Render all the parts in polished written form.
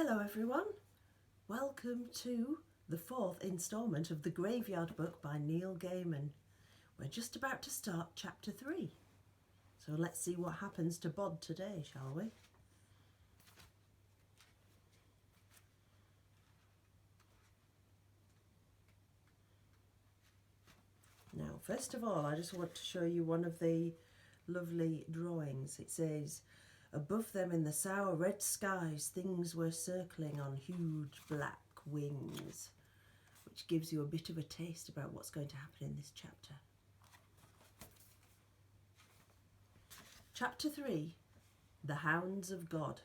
Hello everyone, welcome to the fourth instalment of The Graveyard Book by Neil Gaiman. We're just about to start chapter 3, so let's see what happens to Bod today, shall we? Now, first of all, I just want to show you one of the lovely drawings. It says, above them in the sour red skies, things were circling on huge black wings, which gives you a bit of a taste about what's going to happen in this chapter. Chapter 3, The Hounds of God.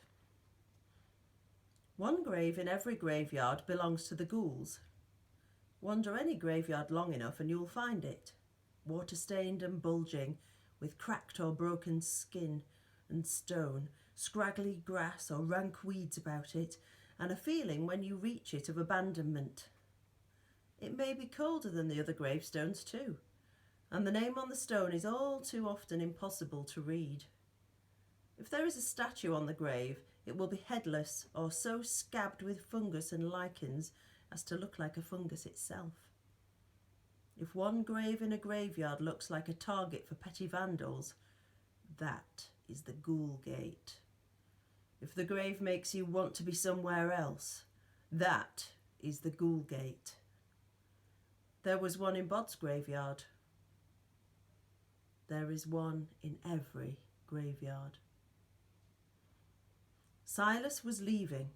One grave in every graveyard belongs to the ghouls. Wander any graveyard long enough and you'll find it, water-stained and bulging, with cracked or broken skin and stone, scraggly grass or rank weeds about it, and a feeling when you reach it of abandonment. It may be colder than the other gravestones too, and the name on the stone is all too often impossible to read. If there is a statue on the grave, it will be headless or so scabbed with fungus and lichens as to look like a fungus itself. If one grave in a graveyard looks like a target for petty vandals, that is the ghoul gate. If the grave makes you want to be somewhere else, that is the ghoul gate. There was one in Bod's graveyard. There is one in every graveyard. Silas was leaving.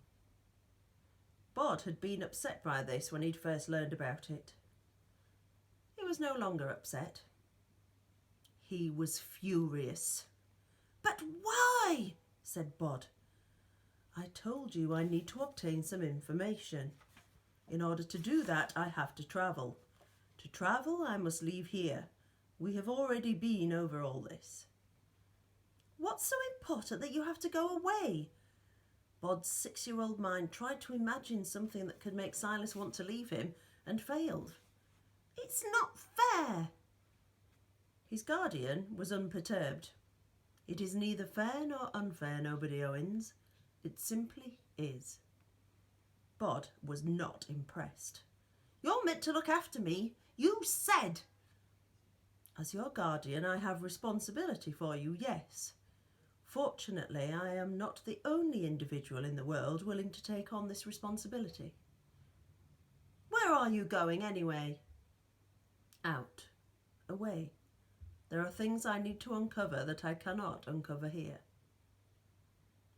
Bod had been upset by this when he'd first learned about it. He was no longer upset. He was furious. "But why?" said Bod. "I told you I need to obtain some information. In order to do that, I have to travel. To travel, I must leave here. We have already been over all this." "What's so important that you have to go away?" Bod's 6-year-old mind tried to imagine something that could make Silas want to leave him and failed. "It's not fair." His guardian was unperturbed. "It is neither fair nor unfair, nobody Owens. It simply is." Bod was not impressed. "You're meant to look after me. You said." "As your guardian, I have responsibility for you, yes. Fortunately, I am not the only individual in the world willing to take on this responsibility." "Where are you going anyway?" "Out. Away. There are things I need to uncover that I cannot uncover here."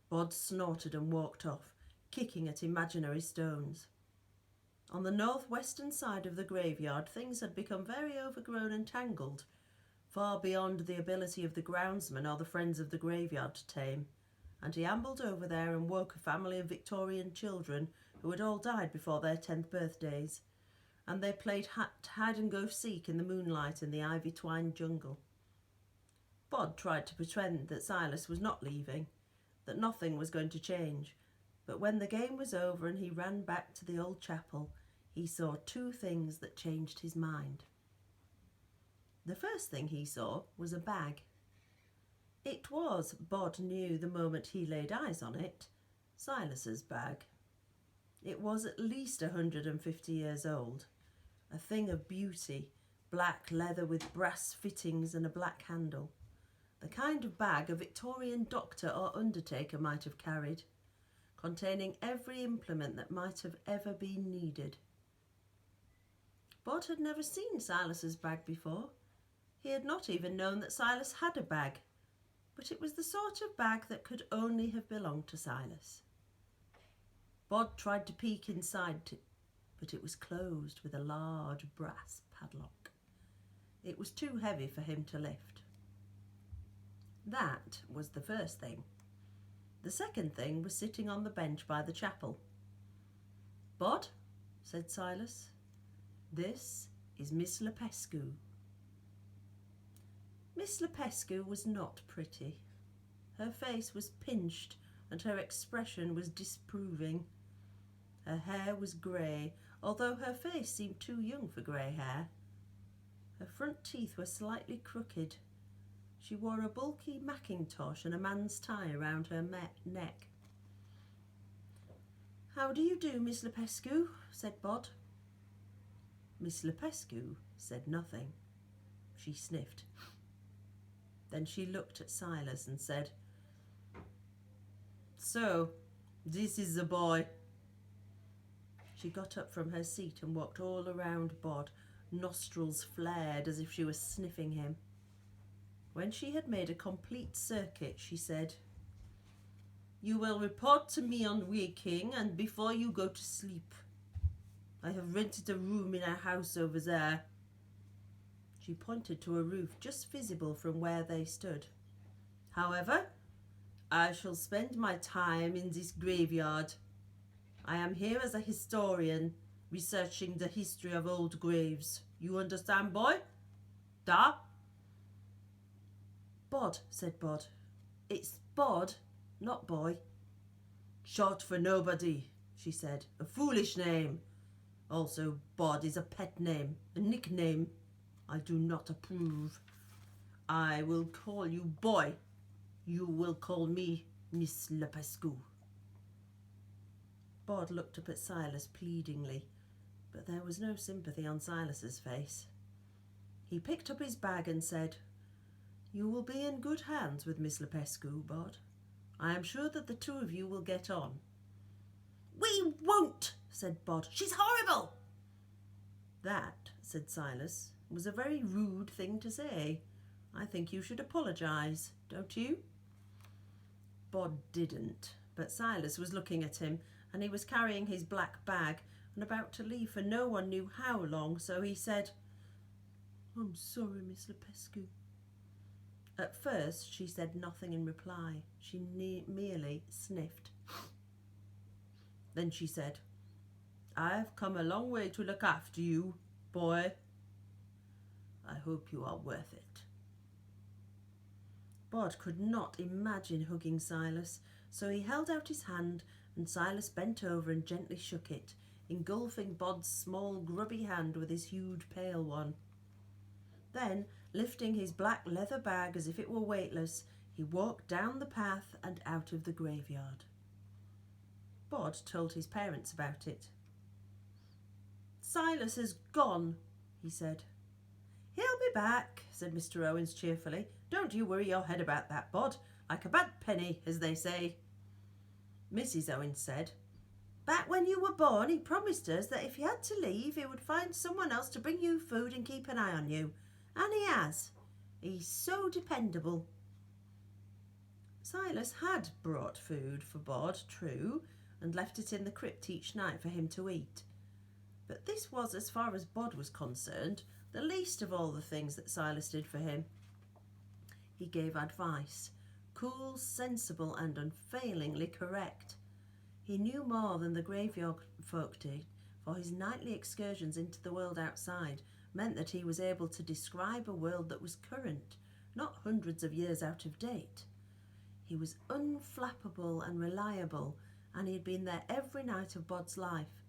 Bod snorted and walked off, kicking at imaginary stones. On the northwestern side of the graveyard, things had become very overgrown and tangled, far beyond the ability of the groundsman or the friends of the graveyard to tame, and he ambled over there and woke a family of Victorian children who had all died before their 10th birthdays, and they played hide-and-go-seek in the moonlight in the ivy-twined jungle. Bod tried to pretend that Silas was not leaving, that nothing was going to change, but when the game was over and he ran back to the old chapel, he saw two things that changed his mind. The first thing he saw was a bag. It was, Bod knew the moment he laid eyes on it, Silas's bag. It was at least 150 years old, a thing of beauty, black leather with brass fittings and a black handle, the kind of bag a Victorian doctor or undertaker might have carried, containing every implement that might have ever been needed. Bod had never seen Silas's bag before. He had not even known that Silas had a bag, but it was the sort of bag that could only have belonged to Silas. Bod tried to peek inside it, but it was closed with a large brass padlock. It was too heavy for him to lift. That was the first thing. The second thing was sitting on the bench by the chapel. "Bod," said Silas, "this is Miss Lepescu." Miss Lepescu was not pretty. Her face was pinched and her expression was disapproving. Her hair was grey, although her face seemed too young for grey hair. Her front teeth were slightly crooked. She wore a bulky mackintosh and a man's tie around her neck. "How do you do, Miss Lepescu?" said Bod. Miss Lepescu said nothing. She sniffed. Then she looked at Silas and said, "So, this is the boy." She got up from her seat and walked all around Bod, nostrils flared as if she was sniffing him. When she had made a complete circuit, she said, "You will report to me on waking and before you go to sleep. I have rented a room in a house over there." She pointed to a roof just visible from where they stood. "However, I shall spend my time in this graveyard. I am here as a historian, researching the history of old graves. You understand, boy? Da?" "Bod," said Bod. "It's Bod, not boy." "Short for nobody," she said. "A foolish name. Also, Bod is a pet name, a nickname. I do not approve. I will call you boy. You will call me Miss Lepescu." Bod looked up at Silas pleadingly, but there was no sympathy on Silas's face. He picked up his bag and said, "You will be in good hands with Miss Lepescu, Bod. I am sure that the two of you will get on." "We won't," said Bod. "She's horrible." "That," said Silas, "was a very rude thing to say. I think you should apologise, don't you?" Bod didn't, but Silas was looking at him, and he was carrying his black bag and about to leave for no one knew how long, so he said, "I'm sorry, Miss Lepescu." At first she said nothing in reply. She merely sniffed. Then she said, "I've come a long way to look after you, boy. I hope you are worth it." Bod could not imagine hugging Silas, so he held out his hand and Silas bent over and gently shook it, engulfing Bod's small grubby hand with his huge pale one. Then, lifting his black leather bag as if it were weightless, he walked down the path and out of the graveyard. Bod told his parents about it. "Silas has gone," he said. "He'll be back," said Mr. Owens cheerfully. "Don't you worry your head about that, Bod. Like a bad penny, as they say." Mrs. Owens said, "Back when you were born, he promised us that if he had to leave, he would find someone else to bring you food and keep an eye on you. And he has. He's so dependable." Silas had brought food for Bod, true, and left it in the crypt each night for him to eat. But this was, as far as Bod was concerned, the least of all the things that Silas did for him. He gave advice, cool, sensible, and unfailingly correct. He knew more than the graveyard folk did, for his nightly excursions into the world outside meant that he was able to describe a world that was current, not hundreds of years out of date. He was unflappable and reliable, and he had been there every night of Bod's life,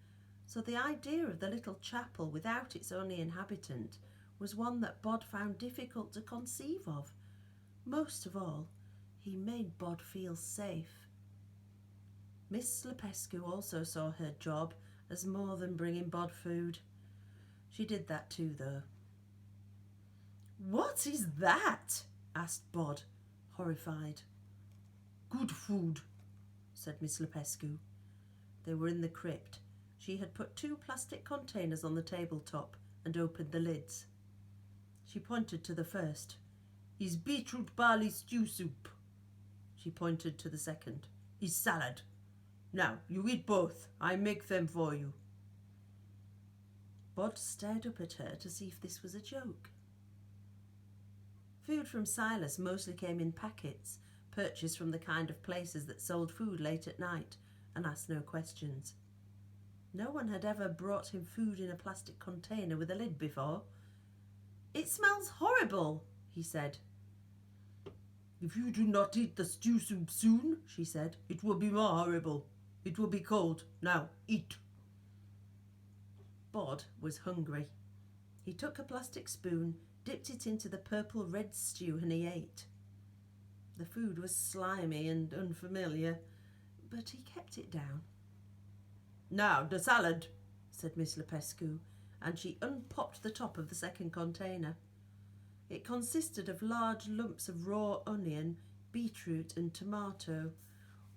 so the idea of the little chapel without its only inhabitant was one that Bod found difficult to conceive of. Most of all, he made Bod feel safe. Miss Lepescu also saw her job as more than bringing Bod food. She did that too, though. "What is that?" asked Bod, horrified. "Good food," said Miss Lepescu. They were in the crypt. She had put 2 plastic containers on the tabletop and opened the lids. She pointed to the first. "Is beetroot barley stew soup." She pointed to the second. "Is salad. Now, you eat both. I make them for you." Bod stared up at her to see if this was a joke. Food from Silas mostly came in packets, purchased from the kind of places that sold food late at night and asked no questions. No one had ever brought him food in a plastic container with a lid before. "It smells horrible," he said. "If you do not eat the stew soup soon," she said, "it will be more horrible. It will be cold. Now, eat." Bod was hungry. He took a plastic spoon, dipped it into the purple-red stew, and he ate. The food was slimy and unfamiliar, but he kept it down. Now, the salad, said Miss Lepescu, and she unpopped the top of the second container. It consisted of large lumps of raw onion, beetroot and tomato,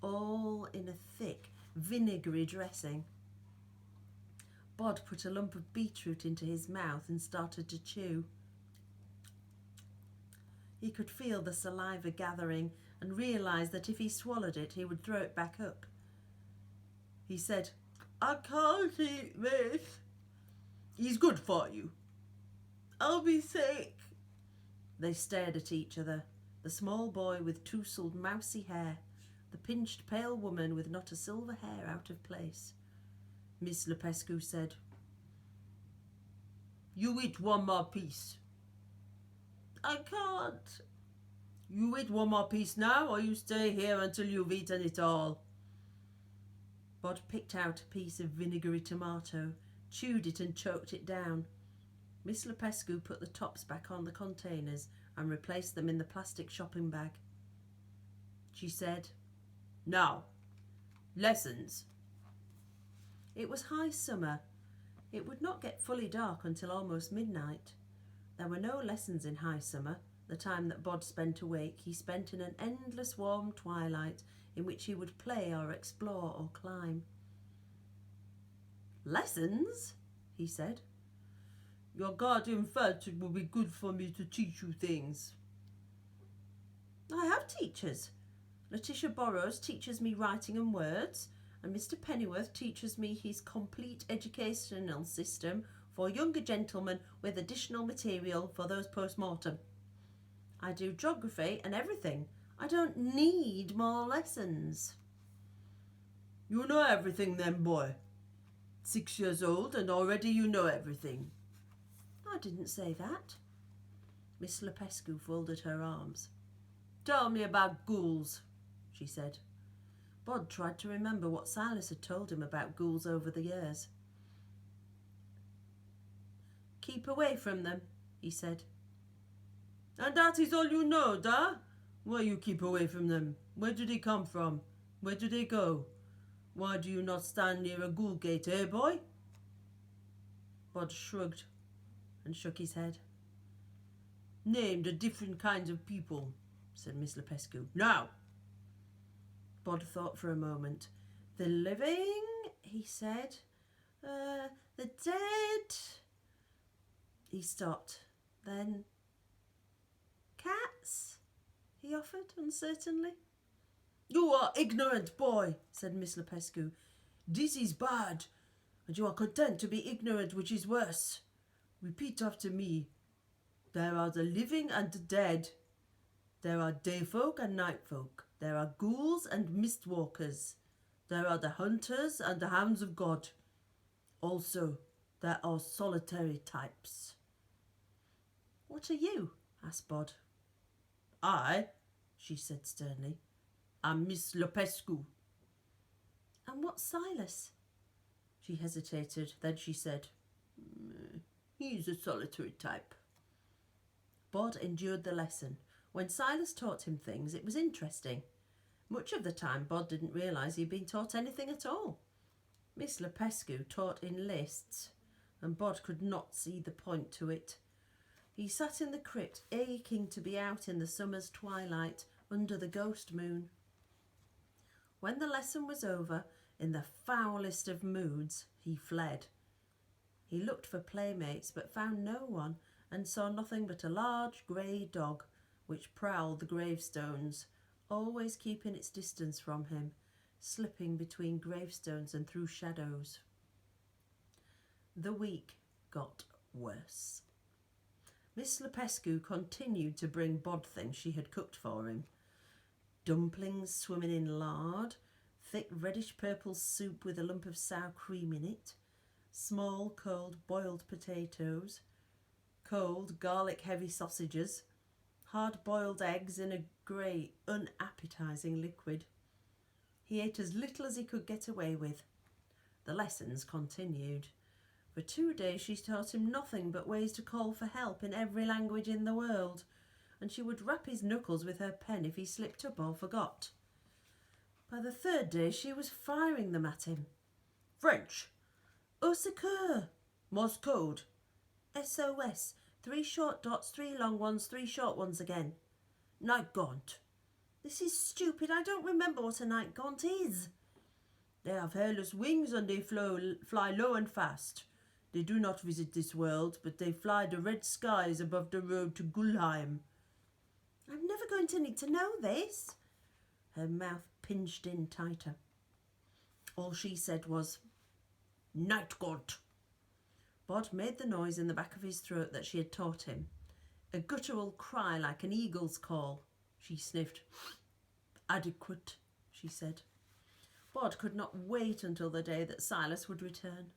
all in a thick, vinegary dressing. Bod put a lump of beetroot into his mouth and started to chew. He could feel the saliva gathering and realised that if he swallowed it, he would throw it back up. He said, I can't eat this. It's good for you. I'll be sick. They stared at each other, the small boy with tousled mousy hair, the pinched pale woman with not a silver hair out of place. Miss Lepescu said, You eat one more piece. I can't. You eat one more piece now, or you stay here until you've eaten it all. Bod picked out a piece of vinegary tomato, chewed it and choked it down. Miss Lepescu put the tops back on the containers and replaced them in the plastic shopping bag. She said, Now, lessons. It was high summer. It would not get fully dark until almost midnight. There were no lessons in high summer. The time that Bod spent awake, he spent in an endless warm twilight in which he would play or explore or climb. Lessons? He said. Your guardian felt it would be good for me to teach you things. I have teachers. Letitia Burrows teaches me writing and words, and Mr. Pennyworth teaches me his complete educational system for younger gentlemen with additional material for those post-mortem. I do geography and everything. I don't need more lessons. You know everything then, boy. 6 years old and already you know everything. I didn't say that. Miss Lepescu folded her arms. Tell me about ghouls, she said. Bod tried to remember what Silas had told him about ghouls over the years. Keep away from them, he said. And that is all you know, da? Why you keep away from them? Where do they come from? Where do they go? Why do you not stand near a ghoul gate, eh, boy? Bod shrugged and shook his head. Name the different kinds of people, said Miss Lepescu. Now! Bod thought for a moment. The living, he said. The dead. He stopped. Then, cats, he offered uncertainly. You are ignorant, boy, said Miss Lepescu. This is bad, and you are content to be ignorant, which is worse. Repeat after me. There are the living and the dead. There are day folk and night folk. There are ghouls and mist walkers. There are the hunters and the hounds of God. Also, there are solitary types. What are you? Asked Bod. I, she said sternly, am Miss Lepescu. And what's Silas? She hesitated, then she said, He's a solitary type. Bod endured the lesson. When Silas taught him things, it was interesting. Much of the time, Bod didn't realise he'd been taught anything at all. Miss Lepescu taught in lists, and Bod could not see the point to it. He sat in the crypt, aching to be out in the summer's twilight, under the ghost moon. When the lesson was over, in the foulest of moods, he fled. He looked for playmates, but found no one, and saw nothing but a large grey dog, which prowled the gravestones, always keeping its distance from him, slipping between gravestones and through shadows. The week got worse. Miss Lepescu continued to bring Bod things she had cooked for him. Dumplings swimming in lard, thick reddish-purple soup with a lump of sour cream in it, small cold boiled potatoes, cold garlic-heavy sausages, hard-boiled eggs in a grey, unappetising liquid. He ate as little as he could get away with. The lessons continued. For 2 days she taught him nothing but ways to call for help in every language in the world, and she would rap his knuckles with her pen if he slipped up or forgot. By the 3rd day she was firing them at him. French. Au secours. Morse code. SOS. 3 short dots, 3 long ones, 3 short ones again. Night gaunt. This is stupid. I don't remember what a night gaunt is. They have hairless wings and they fly low and fast. They do not visit this world, but they fly the red skies above the road to Gulheim. I'm never going to need to know this. Her mouth pinched in tighter. All she said was, Night gaunt. Bod made the noise in the back of his throat that she had taught him. A guttural cry like an eagle's call. She sniffed. Adequate, she said. Bod could not wait until the day that Silas would return.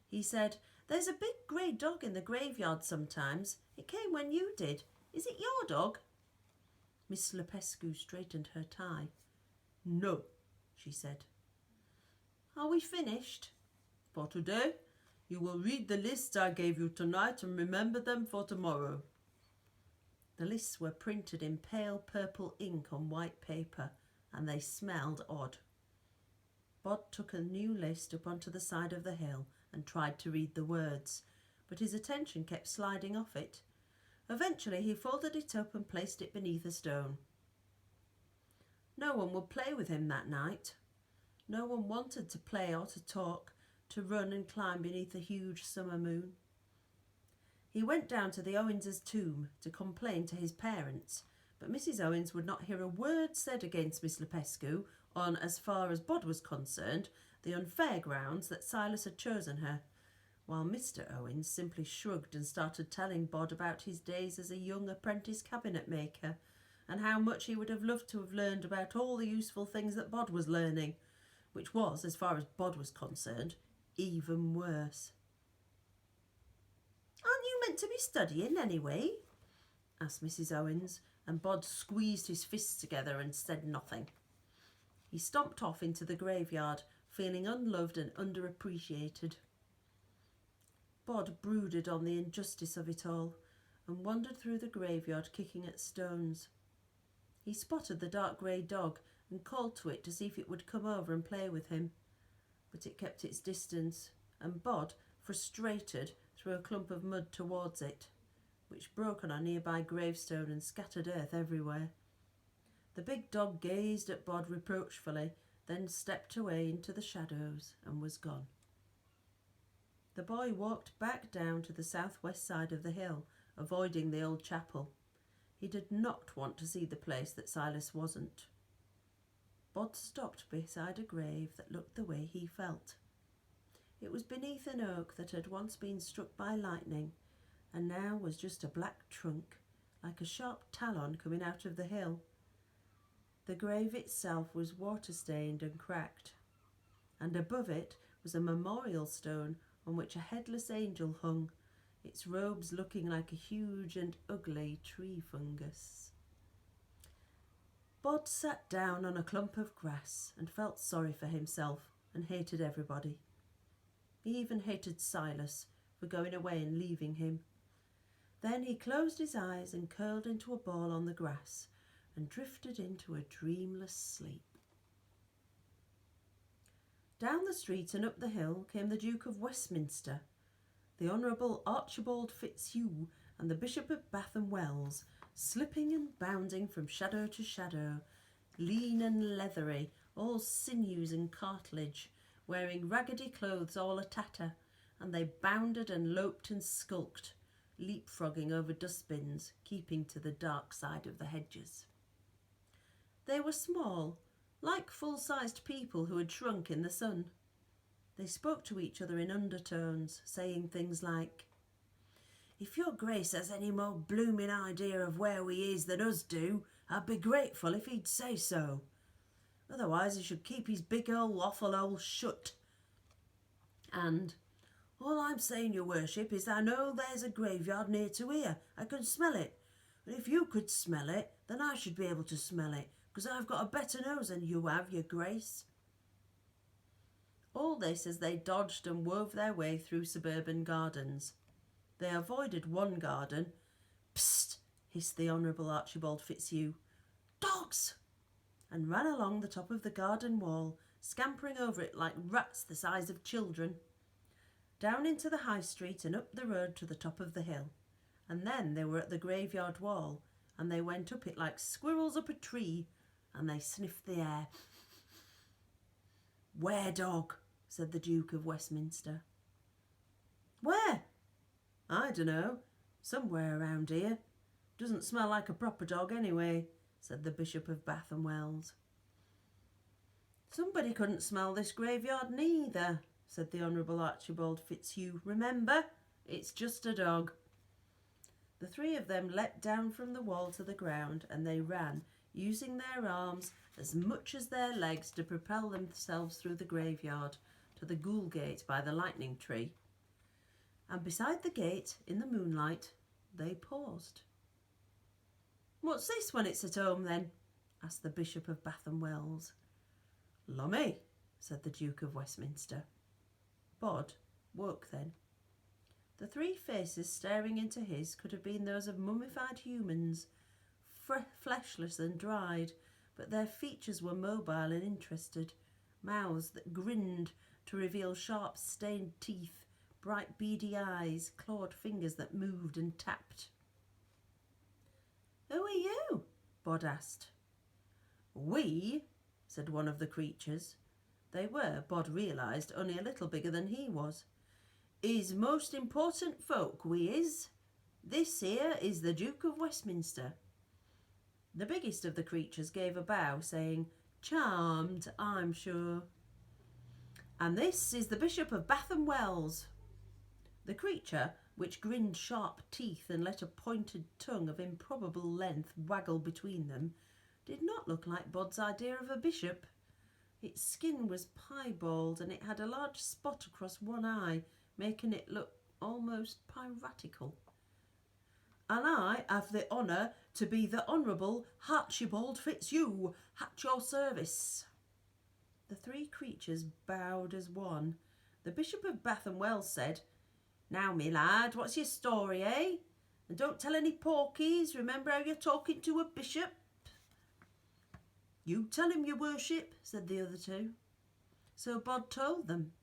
He said, There's a big grey dog in the graveyard sometimes. It came when you did. Is it your dog? Miss Lepescu straightened her tie. No, she said. Are we finished? For today, you will read the lists I gave you tonight and remember them for tomorrow. The lists were printed in pale purple ink on white paper, and they smelled odd. Bod took a new list up onto the side of the hill and tried to read the words, but his attention kept sliding off it. Eventually he folded it up and placed it beneath a stone. No one would play with him that night. No one wanted to play or to talk, to run and climb beneath a huge summer moon. He went down to the Owens' tomb to complain to his parents, but Mrs. Owens would not hear a word said against Miss Lepescu on, as far as Bod was concerned, the unfair grounds that Silas had chosen her, while Mr. Owens simply shrugged and started telling Bod about his days as a young apprentice cabinet maker, and how much he would have loved to have learned about all the useful things that Bod was learning, which was, as far as Bod was concerned, even worse. Aren't you meant to be studying anyway? Asked Mrs. Owens, and Bod squeezed his fists together and said nothing. He stomped off into the graveyard, feeling unloved and underappreciated. Bod brooded on the injustice of it all and wandered through the graveyard kicking at stones. He spotted the dark grey dog and called to it to see if it would come over and play with him, but it kept its distance, and Bod, frustrated, threw a clump of mud towards it, which broke on a nearby gravestone and scattered earth everywhere. The big dog gazed at Bod reproachfully, then stepped away into the shadows and was gone. The boy walked back down to the southwest side of the hill, avoiding the old chapel. He did not want to see the place that Silas wasn't. Bod stopped beside a grave that looked the way he felt. It was beneath an oak that had once been struck by lightning, and now was just a black trunk, like a sharp talon coming out of the hill. The grave itself was water-stained and cracked, and above it was a memorial stone on which a headless angel hung, its robes looking like a huge and ugly tree fungus. Bod sat down on a clump of grass and felt sorry for himself and hated everybody. He even hated Silas for going away and leaving him. Then he closed his eyes and curled into a ball on the grass and drifted into a dreamless sleep. Down the street and up the hill came the Duke of Westminster, the Honourable Archibald Fitzhugh, and the Bishop of Bath and Wells, slipping and bounding from shadow to shadow, lean and leathery, all sinews and cartilage, wearing raggedy clothes all a-tatter, and they bounded and loped and skulked, leapfrogging over dustbins, keeping to the dark side of the hedges. They were small, like full-sized people who had shrunk in the sun. They spoke to each other in undertones, saying things like, "If your Grace has any more blooming idea of where we is than us do, I'd be grateful if he'd say so. Otherwise he should keep his big old awful hole shut. And, all I'm saying, your worship, is I know there's a graveyard near to here. I can smell it. And if you could smell it, then I should be able to smell it, because I've got a better nose than you have, your Grace." All this as they dodged and wove their way through suburban gardens. They avoided one garden. "Psst!" hissed the Honourable Archibald Fitzhugh. "Dogs!" and ran along the top of the garden wall scampering over it like rats the size of children. Down into the high street and up the road to the top of the hill. And then they were at the graveyard wall, and they went up it like squirrels up a tree, and they sniffed the air. "Where, dog?" said the Duke of Westminster. "Where?" "I dunno. Somewhere around here. Doesn't smell like a proper dog anyway," said the Bishop of Bath and Wells. "Somebody couldn't smell this graveyard neither," said the Honourable Archibald Fitzhugh. "Remember, it's just a dog." The three of them leapt down from the wall to the ground, and they ran, using their arms as much as their legs to propel themselves through the graveyard to the Ghoul Gate by the lightning tree. And beside the gate, in the moonlight, they paused. "What's this when it's at home, then?" asked the Bishop of Bath and Wells. "Lummy," said the Duke of Westminster. Bod woke then. The three faces staring into his could have been those of mummified humans, fleshless and dried, but their features were mobile and interested, mouths that grinned to reveal sharp stained teeth, bright beady eyes, clawed fingers that moved and tapped. "Who are you?" Bod asked. "We," said one of the creatures. They were, Bod realised, only a little bigger than he was. "Is most important folk, we is. This here is the Duke of Westminster." The biggest of the creatures gave a bow, saying, "Charmed, I'm sure." "And this is the Bishop of Bath and Wells." The creature, which grinned sharp teeth and let a pointed tongue of improbable length waggle between them, did not look like Bod's idea of a bishop. Its skin was piebald, and it had a large spot across one eye, making it look almost piratical. "And I have the honour to be the Honourable Archibald Fitzhugh, at your service." The three creatures bowed as one. The Bishop of Bath and Wells said, "Now, me lad, what's your story, eh? And don't tell any porkies. Remember how you're talking to a bishop." "You tell him, your worship," said the other two. So Bod told them.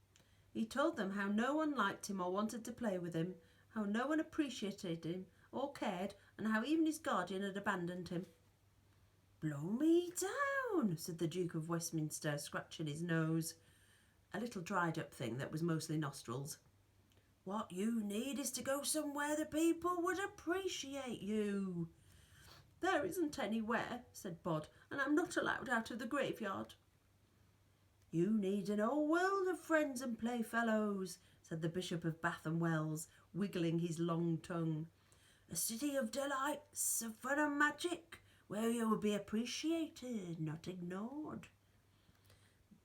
He told them how no one liked him or wanted to play with him, how no one appreciated him or cared, and how even his guardian had abandoned him. "Blow me down," said the Duke of Westminster, scratching his nose, a little dried up thing that was mostly nostrils. "What you need is to go somewhere the people would appreciate you." "There isn't anywhere," said Bod, "and I'm not allowed out of the graveyard." "You need an whole world of friends and playfellows," said the Bishop of Bath and Wells, wiggling his long tongue. "A city of delights, of fun and magic, where you will be appreciated, not ignored."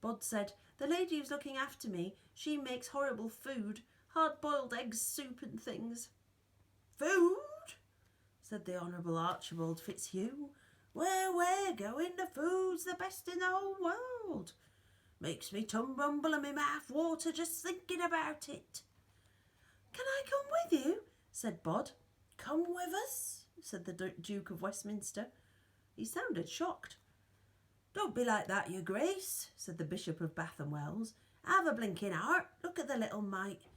Bod said, "The lady who's looking after me, she makes horrible food, hard-boiled eggs, soup and things." "Food?" said the Honourable Archibald Fitzhugh. "Where we're going, the food's the best in the whole world. Makes me tongue rumble and me mouth water just thinking about it." "Can I come with you?" said Bod. "Come with us?" said the Duke of Westminster. He sounded shocked. "Don't be like that, your grace," said the Bishop of Bath and Wells. "Have a blinking heart. Look at the little mite.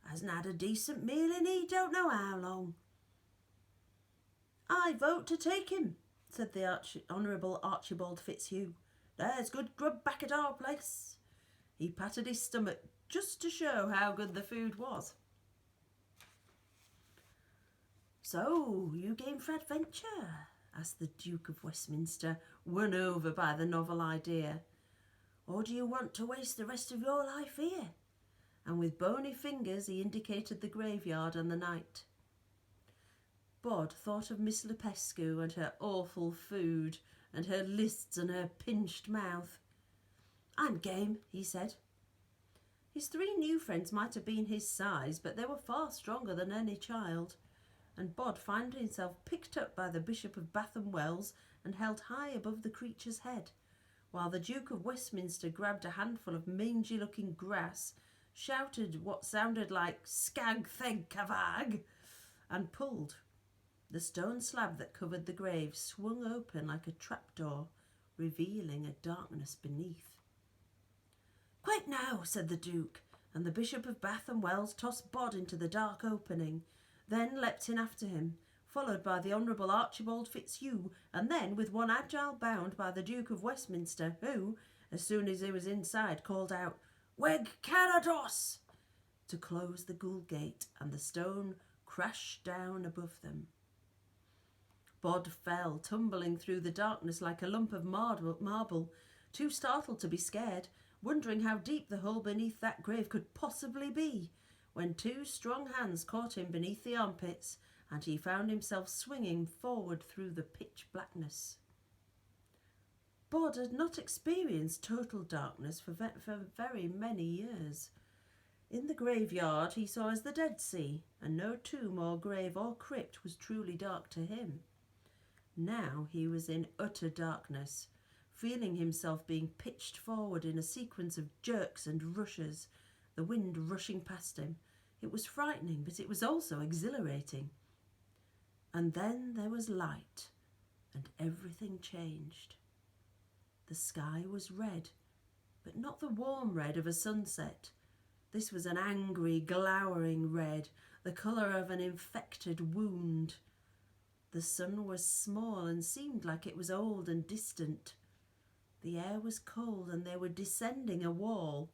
Hasn't had a decent meal in he don't know how long." "I vote to take him," said the Honourable Archibald Fitzhugh. "There's good grub back at our place." He patted his stomach just to show how good the food was. "So, you game for adventure?" asked the Duke of Westminster, won over by the novel idea. "Or do you want to waste the rest of your life here?" And with bony fingers he indicated the graveyard and the night. Bod thought of Miss Lepescu and her awful food, and her lists and her pinched mouth. "I'm game," he said. His three new friends might have been his size, but they were far stronger than any child, and Bod found himself picked up by the Bishop of Bath and Wells and held high above the creature's head, while the Duke of Westminster grabbed a handful of mangy-looking grass, shouted what sounded like "Skag theg cavag," and pulled. The stone slab that covered the grave swung open like a trapdoor, revealing a darkness beneath. "Quick now," said the Duke, and the Bishop of Bath and Wells tossed Bod into the dark opening, then leapt in after him, followed by the Honourable Archibald Fitzhugh, and then with one agile bound by the Duke of Westminster, who, as soon as he was inside, called out, "Weg Carados!" to close the Ghoul Gate, and the stone crashed down above them. Bod fell, tumbling through the darkness like a lump of marble, too startled to be scared, wondering how deep the hole beneath that grave could possibly be, when two strong hands caught him beneath the armpits, and he found himself swinging forward through the pitch blackness. Bod had not experienced total darkness for very many years. In the graveyard he saw as the Dead Sea, and no tomb or grave or crypt was truly dark to him. Now he was in utter darkness, feeling himself being pitched forward in a sequence of jerks and rushes, the wind rushing past him. It was frightening, but it was also exhilarating. And then there was light, and everything changed. The sky was red, but not the warm red of a sunset. This was an angry, glowering red, the colour of an infected wound. The sun was small and seemed like it was old and distant. The air was cold, and they were descending a wall.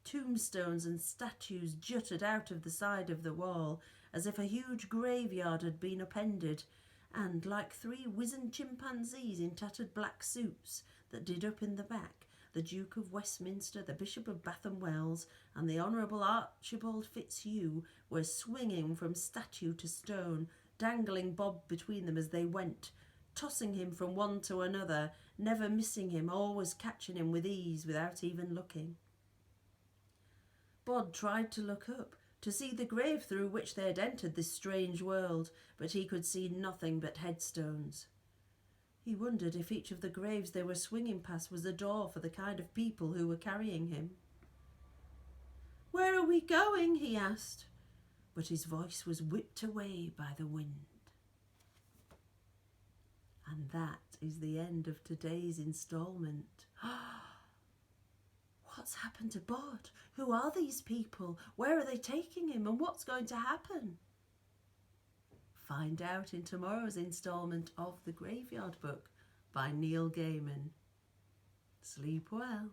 Tombstones and statues jutted out of the side of the wall, as if a huge graveyard had been upended, and, like three wizened chimpanzees in tattered black suits that did up in the back, the Duke of Westminster, the Bishop of Bath and Wells, and the Honourable Archibald Fitzhugh were swinging from statue to stone, dangling Bob between them as they went, tossing him from one to another, never missing him, always catching him with ease without even looking. Bod tried to look up, to see the grave through which they had entered this strange world, but he could see nothing but headstones. He wondered if each of the graves they were swinging past was a door for the kind of people who were carrying him. "Where are we going?" he asked, but his voice was whipped away by the wind. And that is the end of today's instalment. What's happened to Bod? Who are these people? Where are they taking him? And what's going to happen? Find out in tomorrow's instalment of The Graveyard Book by Neil Gaiman. Sleep well.